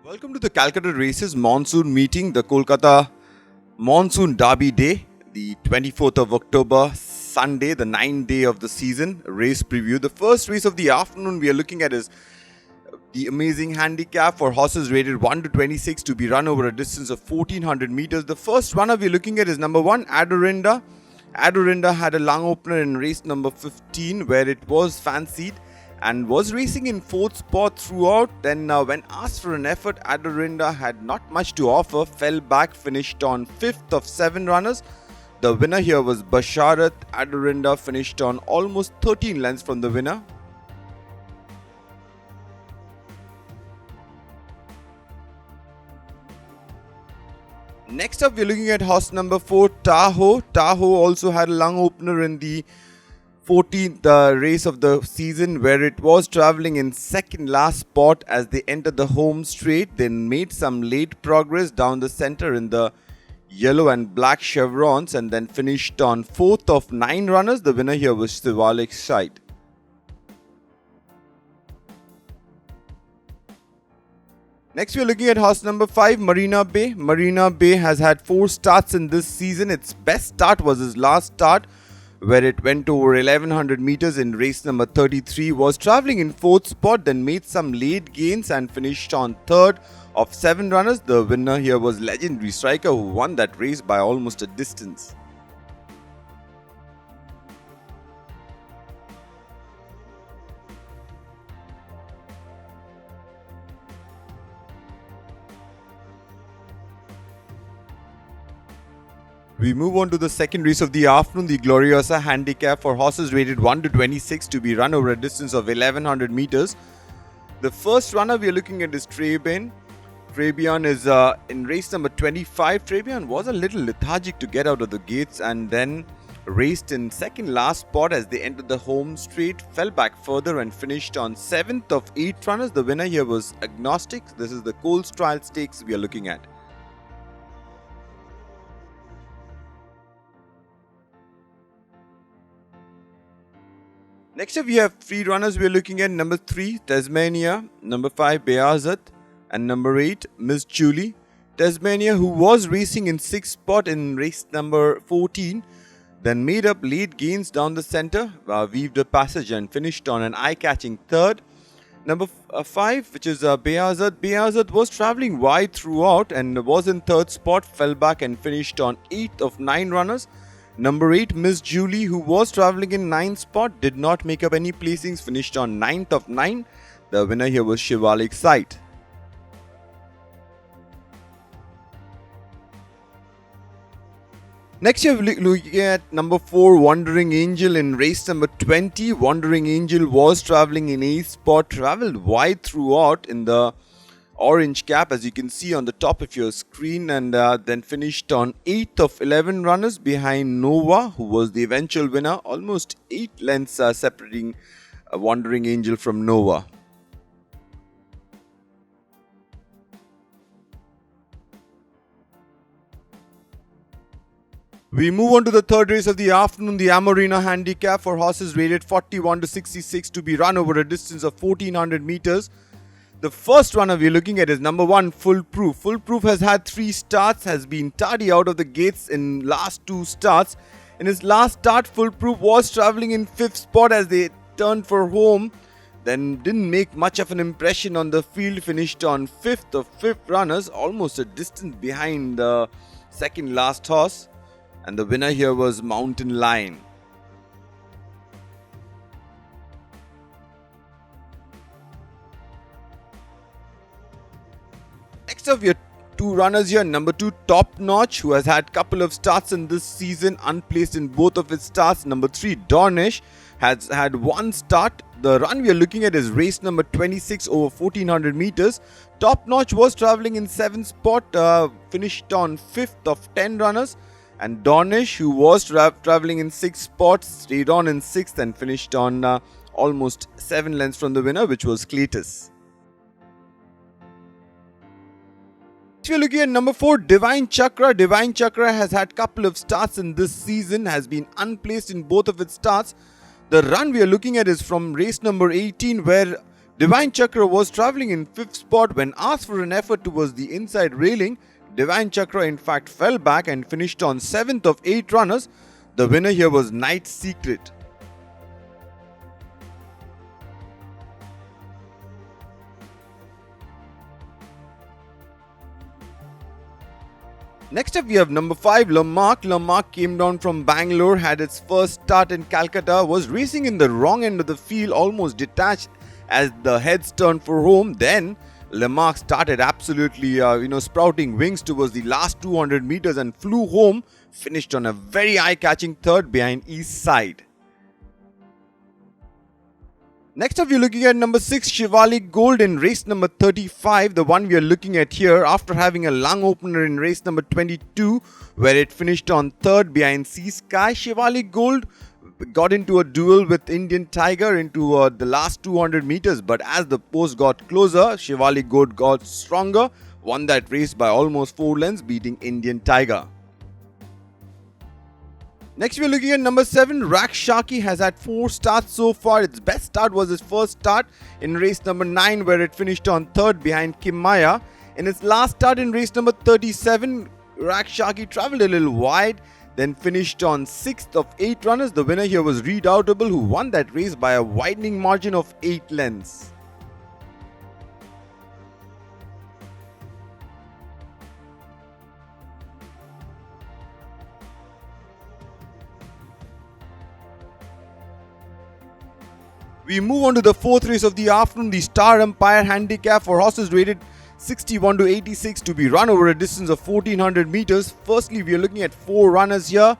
Welcome to the Calcutta races Monsoon meeting, the Kolkata Monsoon Derby Day, the 24th of October, Sunday, the 9th day of the season, race preview. The first race of the afternoon we are looking at is the amazing handicap for horses rated 1 to 26 to be run over a distance of 1400 meters. The first runner we are looking at is number 1, Adorinda. Adorinda had a long opener in race number 15 where it was fancied and was racing in 4th spot throughout. Then when asked for an effort, Adorinda had not much to offer, fell back, finished on 5th of 7 runners. The winner here was Basharat. Adorinda finished on almost 13 lengths from the winner. Next up, we're looking at horse number 4, Tahoe. Tahoe also had a long opener in the 14th race of the season where it was travelling in second last spot as they entered the home straight, then made some late progress down the centre in the yellow and black chevrons and then finished on 4th of 9 runners. The winner here was Shivalik Sight. Next, we are looking at horse number 5, Marina Bay. Marina Bay has had 4 starts in this season. Its best start was his last start, where it went over 1100 meters in race number 33, was travelling in 4th spot, then made some late gains and finished on 3rd of 7 runners. The winner here was Legendary Striker, who won that race by almost a distance. We move on to the second race of the afternoon, the Gloriosa handicap for horses rated 1 to 26 to be run over a distance of 1100 meters. The first runner we are looking at is Trabian. Trabian is in race number 25. Trabian was a little lethargic to get out of the gates and then raced in second last spot as they entered the home straight, fell back further and finished on 7th of 8 runners. The winner here was Agnostic. This is the Coles Trial Stakes we are looking at. Next up, we have 3 runners we are looking at. Number 3, Tasmania. Number 5, Beazat. And number 8, Miss Julie. Tasmania, who was racing in 6th spot in race number 14, then made up late gains down the centre, weaved a passage and finished on an eye-catching 3rd. Number 5, which is Beazat. Beazat was travelling wide throughout and was in 3rd spot, fell back and finished on 8th of 9 runners. Number 8, Miss Julie, who was travelling in 9th spot, did not make up any placings, finished on 9th of 9. The winner here was Shivalik Sight. Next, you're looking at number 4, Wandering Angel in race number 20. Wandering Angel was travelling in 8th spot, travelled wide throughout in the orange cap, as you can see on the top of your screen, and then finished on 8th of 11 runners behind Nova, who was the eventual winner, almost 8 lengths separating Wandering Angel from Nova. We move on to the third race of the afternoon, the Amorina handicap for horses rated 41 to 66 to be run over a distance of 1400 meters. The first runner we're looking at is number 1, Foolproof. Foolproof has had 3 starts, has been tardy out of the gates in last 2 starts. In his last start, Foolproof was travelling in 5th spot as they turned for home. Then didn't make much of an impression on the field, finished on 5th of 5 runners, almost a distance behind the second last horse. And the winner here was Mountain Lion. Next up, we have 2 runners here. Number 2, Top Notch, who has had couple of starts in this season, unplaced in both of its starts. Number 3, Dornish, has had 1 start. The run we are looking at is race number 26 over 1400 meters. Top Notch was travelling in 7th spot, finished on 5th of 10 runners. And Dornish, who was travelling in 6th spot, stayed on in 6th and finished on almost 7 lengths from the winner, which was Cletus. We're looking at number 4, Divine Chakra. Divine Chakra has had couple of starts in this season, has been unplaced in both of its starts. The run we are looking at is from race number 18, where Divine Chakra was travelling in 5th spot when asked for an effort towards the inside railing. Divine Chakra in fact fell back and finished on 7th of 8 runners. The winner here was Night Secret. Next up we have number 5 Lamarck. Lamarck came down from Bangalore, had its first start in Calcutta, was racing in the wrong end of the field, almost detached as the heads turned for home. Then Lamarck started absolutely sprouting wings towards the last 200 meters and flew home, finished on a very eye-catching third behind East Side. Next up, we're looking at number 6, Shivalik Gold in race number 35, the one we are looking at here after having a lung opener in race number 22, where it finished on third behind Sea Sky. Shivalik Gold got into a duel with Indian Tiger into the last 200 meters, but as the post got closer, Shivalik Gold got stronger, won that race by almost 4 lengths, beating Indian Tiger. Next, we are looking at number 7, Rakshaki has had 4 starts so far. Its best start was its first start in race number 9, where it finished on third behind Kimaya. In its last start in race number 37, Rakshaki travelled a little wide, then finished on 6th of 8 runners. The winner here was Redoubtable, who won that race by a widening margin of 8 lengths. We move on to the 4th race of the afternoon, the Star Empire Handicap for horses rated 61 to 86 to be run over a distance of 1400 meters. Firstly, we are looking at 4 runners here.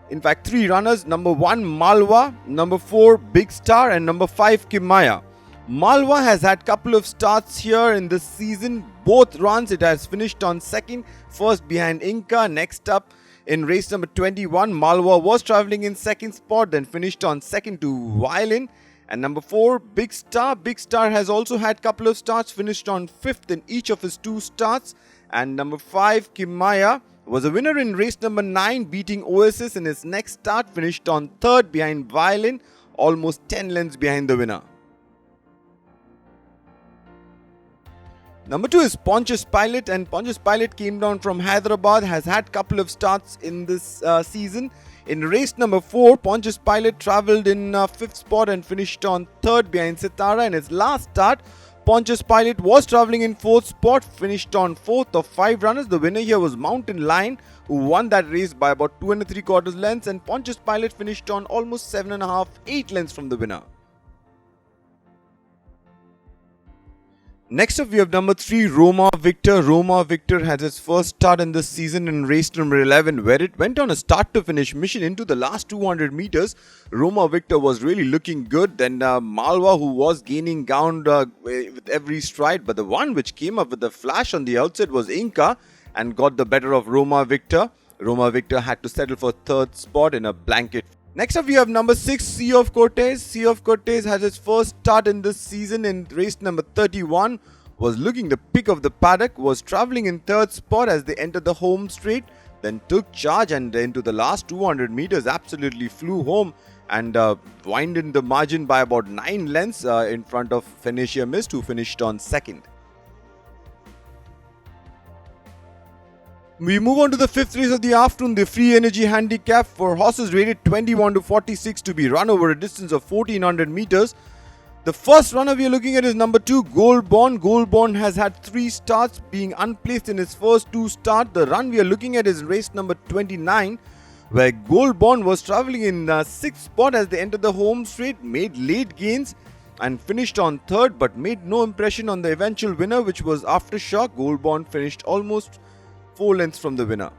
In fact, 3 runners. Number 1, Malwa. Number 4, Big Star. And number 5, Kimaya. Malwa has had couple of starts here in this season. Both runs it has finished on second. First behind Inca. Next up in race number 21, Malwa was travelling in second spot, then finished on second to Violin. And number 4, Big Star. Big Star has also had couple of starts, finished on 5th in each of his 2 starts. And number 5, Kimaya, was a winner in race number 9, beating Oasis in his next start, finished on 3rd behind Violin, almost 10 lengths behind the winner. Number 2 is Pontius Pilot, and Pontius Pilot came down from Hyderabad, has had couple of starts in this season. In race number 4, Pontius Pilot travelled in 5th spot and finished on 3rd behind Sitara. In his last start, Pontius Pilot was travelling in 4th spot, finished on 4th of 5 runners. The winner here was Mountain Lion, who won that race by about 2 3/4 lengths, and Pontius Pilot finished on almost 7.5-8 lengths from the winner. Next up, we have number 3, Roma Victor. Roma Victor has its first start in this season in race number 11, where it went on a start-to-finish mission into the last 200 meters. Roma Victor was really looking good. Then Malwa, who was gaining ground with every stride, but the one which came up with the flash on the outset was Inca and got the better of Roma Victor. Roma Victor had to settle for 3rd spot in a blanket. Next up, we have number 6, Sea of Cortez. Sea of Cortez has its first start in this season in race number 31. Was looking the pick of the paddock, was travelling in 3rd spot as they entered the home straight, then took charge and into the last 200 meters absolutely flew home and widened the margin by about 9 lengths in front of Phoenicia Mist, who finished on 2nd. We move on to the 5th race of the afternoon, the Free Energy Handicap for horses rated 21 to 46 to be run over a distance of 1400 meters. The first runner we are looking at is number 2, Goldborn. Goldborn has had 3 starts, being unplaced in his first 2 starts. The run we are looking at is race number 29, where Goldborn was travelling in 6th spot as they entered the home straight, made late gains and finished on 3rd, but made no impression on the eventual winner, which was Aftershock. Goldborn finished almost 4 lengths from the winner.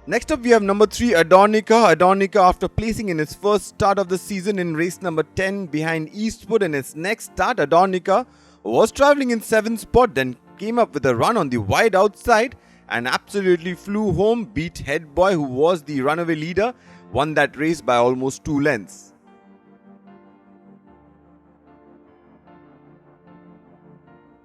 Next up, we have number 3, Adonica. Adonica, after placing in its first start of the season in race number 10 behind Eastwood in its next start, Adonica was travelling in 7th spot, then came up with a run on the wide outside and absolutely flew home, beat Headboy, who was the runaway leader, won that race by almost 2 lengths.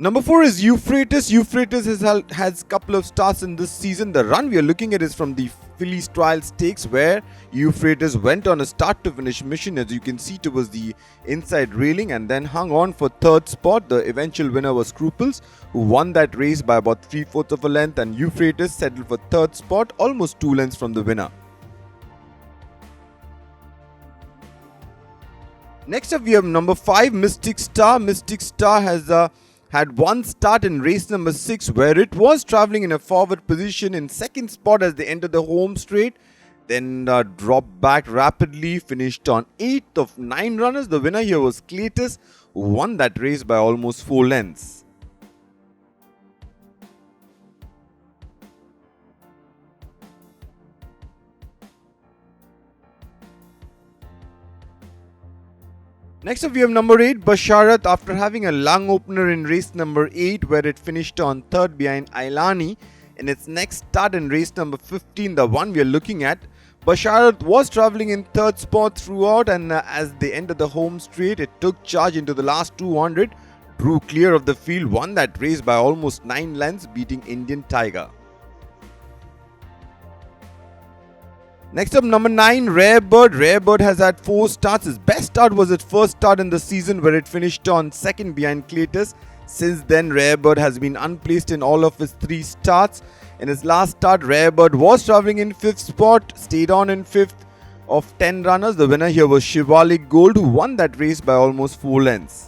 Number 4 is Euphrates. Euphrates has couple of starts in this season. The run we are looking at is from the Phillies Trial Stakes, where Euphrates went on a start-to-finish mission, as you can see, towards the inside railing and then hung on for third spot. The eventual winner was Scruples, who won that race by about 3/4 of a length, and Euphrates settled for third spot, almost 2 lengths from the winner. Next up, we have number 5, Mystic Star. Mystic Star has had one start in race number 6, where it was travelling in a forward position in second spot as they entered the home straight. Then dropped back rapidly, finished on 8th of 9 runners. The winner here was Cletus, who won that race by almost 4 lengths. Next up, we have number 8, Basharat. After having a lung opener in race number 8, where it finished on 3rd behind Ailani, in its next start in race number 15, the one we are looking at, Basharat was travelling in 3rd spot throughout, and as they entered the home straight, it took charge into the last 200, drew clear of the field, won that race by almost 9 lengths, beating Indian Tiger. Next up, number 9, Rare Bird. Rare Bird has had 4 starts. His best start was its first start in the season, where it finished on 2nd behind Cletus. Since then, Rare Bird has been unplaced in all of his 3 starts. In his last start, Rare Bird was travelling in 5th spot, stayed on in 5th of 10 runners. The winner here was Shivalik Gold, who won that race by almost 4 lengths.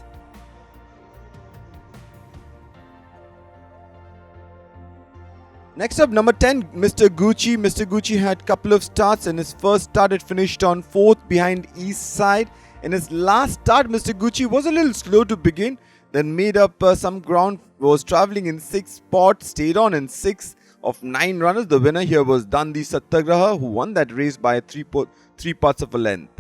Next up, number 10, Mr. Gucci. Mr. Gucci had a couple of starts. In his first start, it finished on 4th behind East Side. In his last start, Mr. Gucci was a little slow to begin, then made up some ground, was travelling in 6th spot, stayed on in 6th of 9 runners. The winner here was Dandi Satyagraha, who won that race by 3 parts of a length.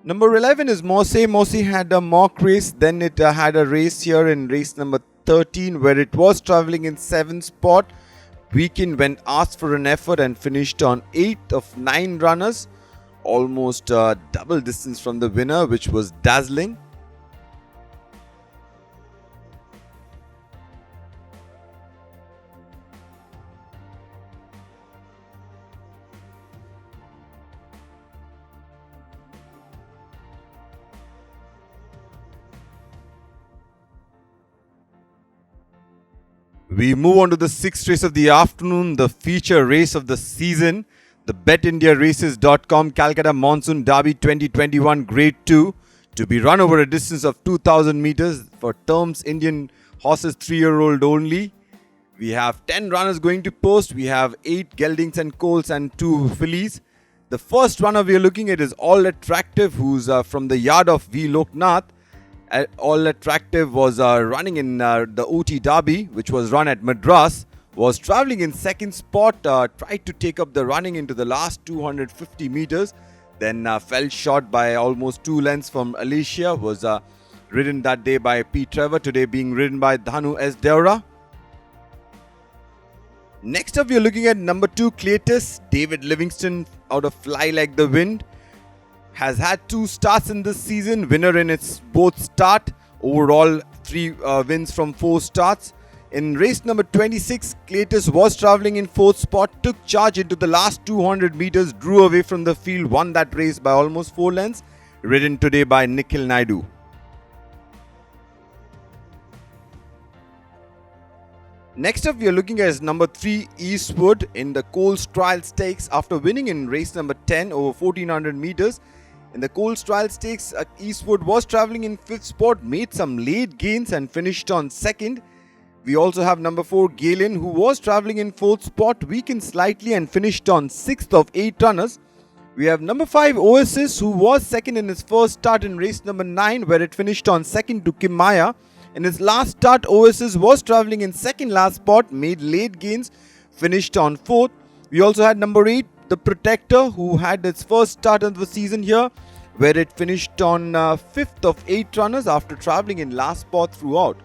Number 11 is Mosse. Mosse had a mock race, then it had a race here in race number 13, where it was travelling in 7th spot. Weekend went asked for an effort and finished on 8th of 9 runners, almost double distance from the winner, which was Dazzling. We move on to the 6th race of the afternoon, the feature race of the season, the BetIndiaRaces.com Calcutta Monsoon Derby 2021 Grade 2, to be run over a distance of 2,000 meters for terms Indian horses 3-year-old only. We have 10 runners going to post. We have 8 geldings and colts and 2 fillies. The first runner we are looking at is All Attractive, who's from the yard of V. Loknath. All Attractive was running in the OT Derby, which was run at Madras, was travelling in 2nd spot, tried to take up the running into the last 250 meters, then fell short by almost 2 lengths from Alicia, was ridden that day by P. Trevor, today being ridden by Dhanu S. Deora. Next up, we are looking at number 2, Cletus. David Livingston out of Fly Like the Wind has had 2 starts in this season, winner in its both start, overall 3 wins from 4 starts. In race number 26, Cletus was travelling in 4th spot, took charge into the last 200 meters, drew away from the field, won that race by almost 4 lengths, ridden today by Nikhil Naidu. Next up, we are looking at number 3, Eastwood, in the Coles Trial Stakes. After winning in race number 10 over 1400 meters, in the Coles Trial Stakes, Eastwood was travelling in 5th spot, made some late gains and finished on 2nd. We also have number 4, Galen, who was travelling in 4th spot, weakened slightly and finished on 6th of 8 runners. We have number 5, Oasis, who was 2nd in his first start in race number 9, where it finished on 2nd to Kimaya. In his last start, Oasis was travelling in 2nd last spot, made late gains, finished on 4th. We also had number 8, The Protector, who had its first start of the season here, where it finished on 5th of 8 runners after travelling in last spot throughout.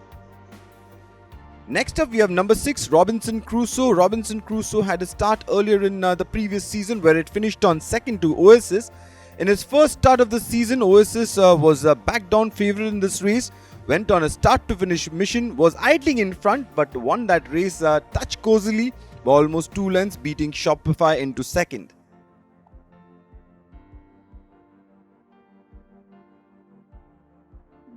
Next up, we have number 6, Robinson Crusoe. Robinson Crusoe had a start earlier in the previous season, where it finished on 2nd to Oasis. In his first start of the season, Oasis was a back down favourite in this race, went on a start-to-finish mission, was idling in front but won that race a touch cozily by almost 2 lengths, beating Shopify into second.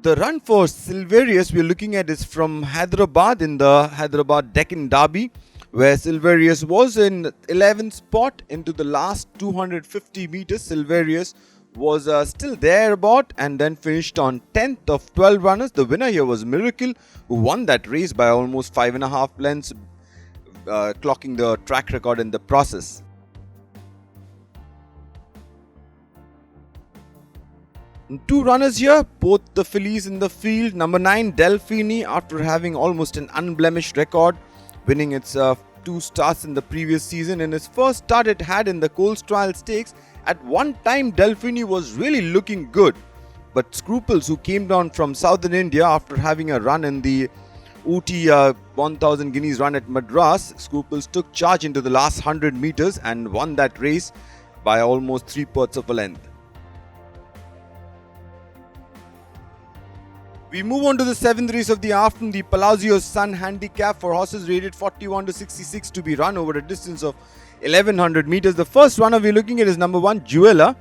The run for Silverius we're looking at is from Hyderabad in the Hyderabad Deccan Derby, where Silverius was in 11th spot into the last 250 meters. Silverius was still there about and then finished on 10th of 12 runners. The winner here was Miracle, who won that race by almost 5.5 lengths, clocking the track record in the process. Two runners here, both the fillies in the field. Number 9 Delphine, after having almost an unblemished record, winning its 2 starts in the previous season. In its first start it had in the Coles Trial Stakes, at one time Delphine was really looking good. But Scruples, who came down from southern India after having a run in the OT 1000 guineas run at Madras, Scruples took charge into the last 100 meters and won that race by almost 3/4 of a length. We move on to the 7th race of the afternoon, the Palazzo Sun Handicap for horses rated 41 to 66 to be run over a distance of 1100 meters. The first runner we're looking at is number 1 Jewella.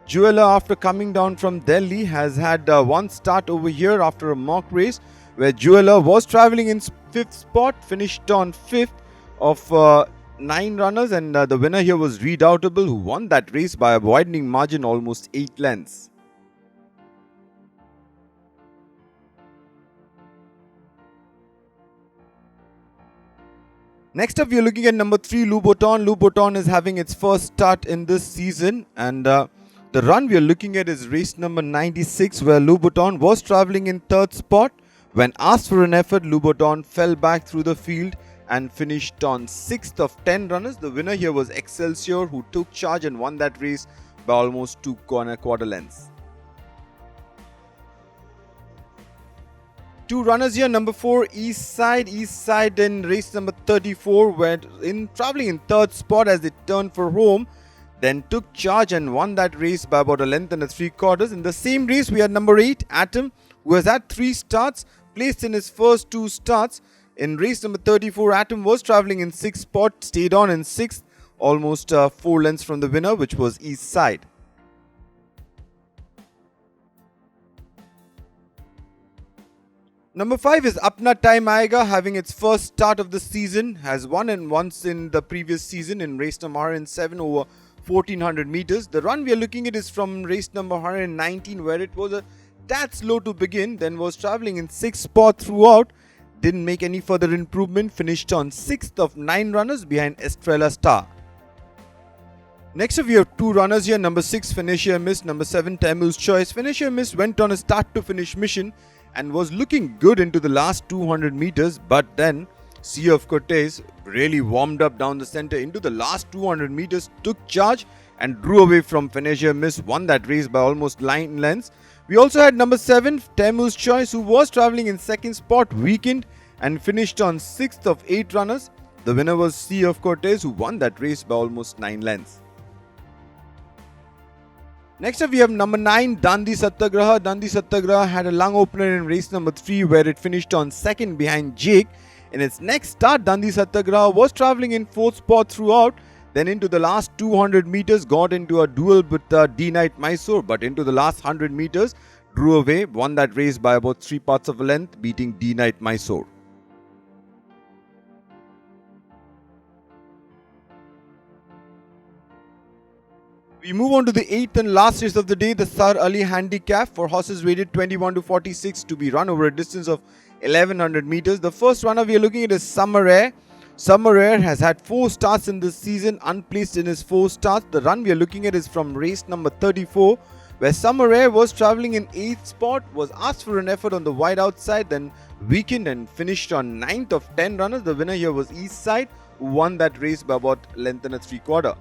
Jewella, after coming down from Delhi, has had one start over here after a mock race where Jewella was travelling in 5th spot, finished on 5th of 9 runners, and the winner here was Redoubtable, who won that race by a widening margin almost 8 lengths. Next up, we are looking at number 3, Louboutin. Louboutin is having its first start in this season, and the run we are looking at is race number 96, where Louboutin was travelling in 3rd spot. When asked for an effort, Louboutin fell back through the field and finished on 6th of 10 runners. The winner here was Excelsior, who took charge and won that race by almost 2.25 lengths. 2 runners here. Number 4 East Side in race number 34, where travelling in 3rd spot as they turned for home, then took charge and won that race by about a length and 3/4. In the same race we had number 8 Atom, who has had 3 starts, placed in his first 2 starts. In race number 34, Atom was travelling in 6th spot, stayed on in 6th, almost 4 lengths from the winner, which was East Side. Number 5 is Apna Time Aayega, having its first start of the season, has won and once in the previous season in race number 107 over 1400 meters. The run we are looking at is from race number 119, where it was a tad slow to begin, then was travelling in 6th spot throughout, didn't make any further improvement, finished on 6th of 9 runners behind Estrella Star. Next up we have 2 runners here. Number 6 Phoenicia Mist, number 7 Tamu's Choice. Phoenicia Mist went on a start to finish mission and was looking good into the last 200 meters, but then Sea of Cortez really warmed up down the centre into the last 200 meters, took charge and drew away from Phoenicia Mist, won that race by almost 9 lengths. We also had number 7 Tamu's Choice, who was travelling in 2nd spot, weakened and finished on 6th of 8 runners. The winner was Sea of Cortez, who won that race by almost 9 lengths. Next up we have number 9 Dandi Satyagraha. Dandi Satyagraha had a lung opener in race number 3, where it finished on 2nd behind Jake. In its next start, Dandi Satyagraha was travelling in 4th spot throughout, then into the last 200 meters got into a duel with D Knight Mysore, but into the last 100 meters drew away, won that race by about 3/4 of a length, beating D Knight Mysore. We move on to the 8th and last race of the day, the Sar Ali Handicap for horses rated 21 to 46 to be run over a distance of 1100 meters. The first runner we are looking at is Summer Air. Summer Air has had 4 starts in this season, unplaced in his 4 starts. The run we are looking at is from race number 34, where Summer Air was travelling in 8th spot, was asked for an effort on the wide outside, then weakened and finished on 9th of 10 runners. The winner here was East Side, who won that race by about a length and 3/4.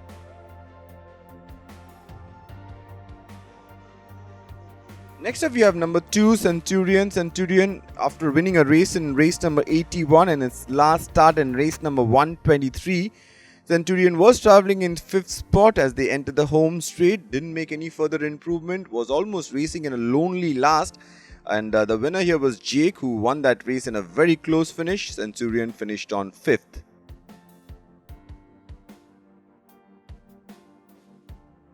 Next up we have number 2 Centurion. Centurion, after winning a race in race number 81 and its last start in race number 123, Centurion was travelling in 5th spot as they entered the home straight, didn't make any further improvement, was almost racing in a lonely last, And the winner here was Jake, who won that race in a very close finish. Centurion finished on 5th.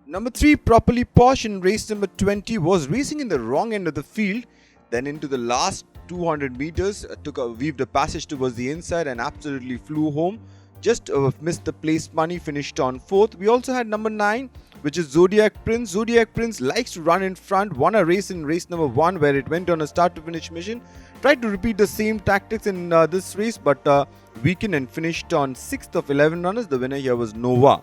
Number 3, Properly Posh in race number 20 was racing in the wrong end of the field. Then into the last 200 meters, weaved a passage towards the inside and absolutely flew home. Just missed the place money, finished on 4th. We also had number 9, which is Zodiac Prince. Zodiac Prince likes to run in front, won a race in race number 1 where it went on a start to finish mission. Tried to repeat the same tactics in this race, but weakened and finished on 6th of 11 runners. The winner here was Nova.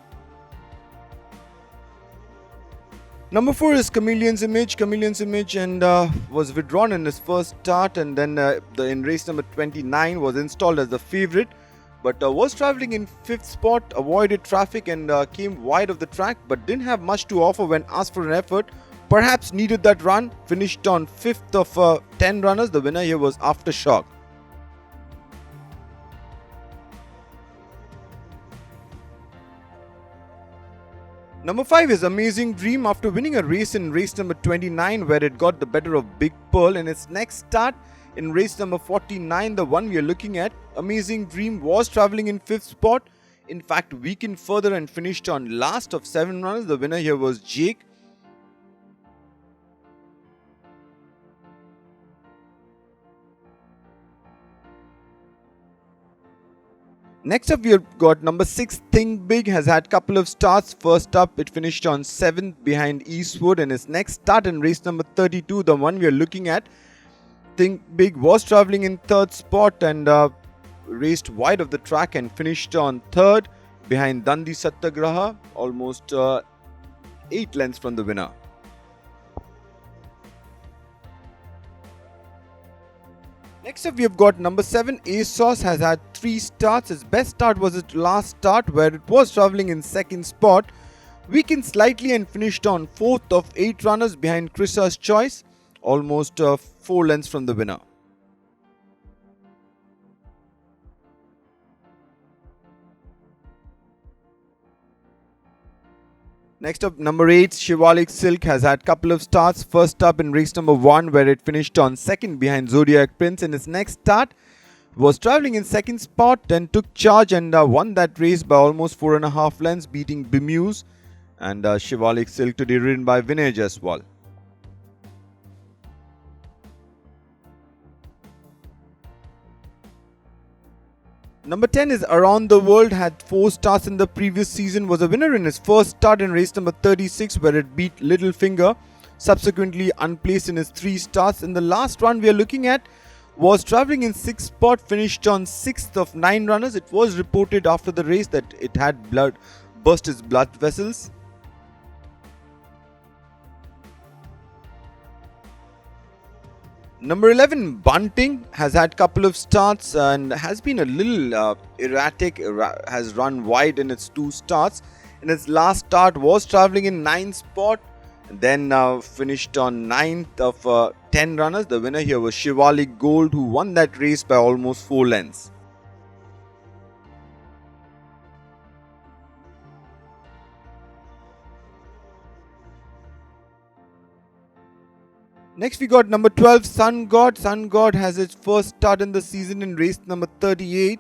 Number 4 is Chameleon's Image. Chameleon's Image and was withdrawn in his first start, and then in race number 29 was installed as the favourite, but was travelling in 5th spot, avoided traffic and came wide of the track, but didn't have much to offer when asked for an effort. Perhaps needed that run, finished on 5th of 10 runners. The winner here was Aftershock. Number 5 is Amazing Dream. After winning a race in race number 29 where it got the better of Big Pearl in its next start in race number 49, the one we are looking at, Amazing Dream was travelling in 5th spot. In fact, weakened further and finished on last of 7 runners. The winner here was Jake. Next up, we have got number 6, Think Big, has had couple of starts. First up, it finished on 7th behind Eastwood in its next start in race number 32, the one we are looking at. Think Big was travelling in 3rd spot and raced wide of the track and finished on 3rd behind Dundee Satyagraha, almost 8 lengths from the winner. Next up, we have got number 7, ASOS, has had 3 starts. His best start was its last start where it was travelling in 2nd spot. Weakened slightly and finished on 4th of 8 runners behind Chrissa's Choice, almost 4 lengths from the winner. Next up, number 8, Shivalik Silk, has had couple of starts. First up in race number 1 where it finished on 2nd behind Zodiac Prince. In its next start, was travelling in 2nd spot and took charge and won that race by almost 4.5 lengths, beating Bemuse and Shivalik Silk, today ridden by Vinay Jaiswal. Number 10 is Around the World, had 4 starts in the previous season, was a winner in his first start in race number 36 where it beat Littlefinger, subsequently unplaced in his 3 starts. In the last run we are looking at, was travelling in 6th spot, finished on 6th of 9 runners. It was reported after the race that it had burst its blood vessels. Number 11, Bunting, has had couple of starts and has been a little erratic, has run wide in its 2 starts. In its last start was travelling in 9th spot and then finished on 9th of 10 runners. The winner here was Shivalik Gold, who won that race by almost 4 lengths. Next we got number 12, Sun God. Sun God has its first start in the season in race number 38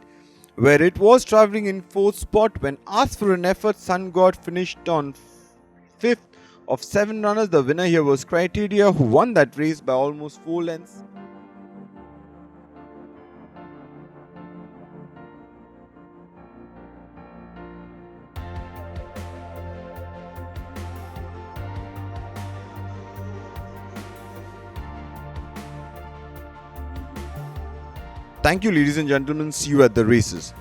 where it was travelling in 4th spot. When asked for an effort, Sun God finished on 5th of 7 runners. The winner here was Criteria, who won that race by almost 4 lengths. Thank you, ladies and gentlemen. See you at the races.